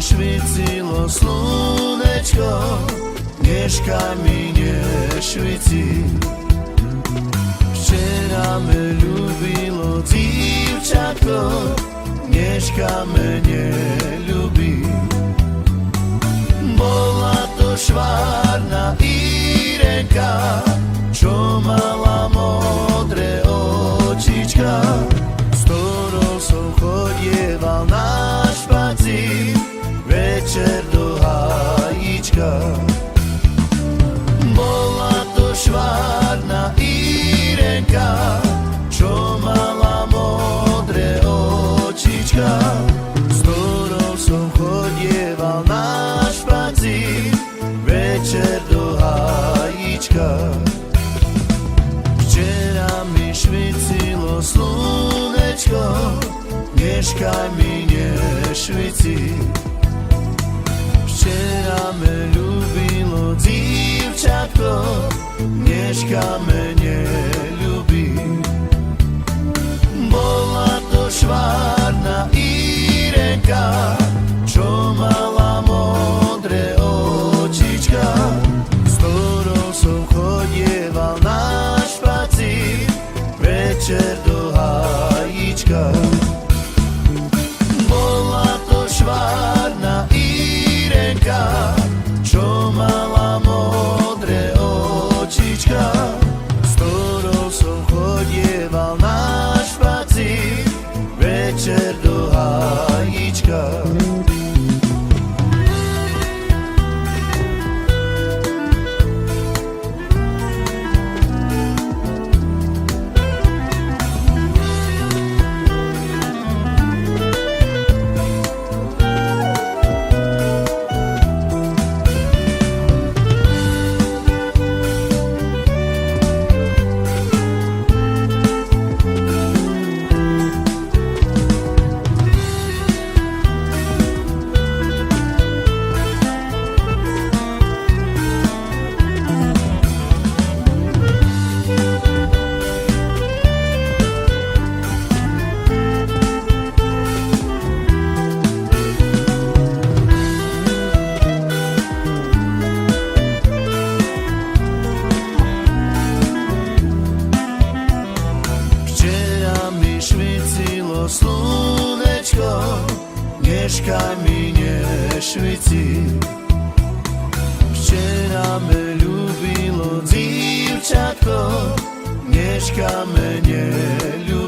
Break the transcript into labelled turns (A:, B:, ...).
A: svítilo slunečko, dneška mi nesvíti. Včera me ľúbilo dievčatko, dneška me neľúbi. Bola to švárna Irenka, čo mala modré očička, s ktorou som chodieval na špacír večer do hájička. Bola to švárna Irenka, čo mala modré očička, s ktorou som chodieval na špacír večer do hájička. Včera mi švicilo slunečko, dneška mi nešvici. Včera me ľúbilo dievčatko, dneška me neľúbi. Bola to švárna Irenka, čo mala modré očička, s ktorou som chodieval na špacír večer do hájička. Bola to švárna Irenka, čo mala modré očička, s ktorou som chodieval na špacír večer do hájička. Švicilo slunečko, dneška mi nešvici. Včera me ľúbilo dievčatko, dneška me neľúbi.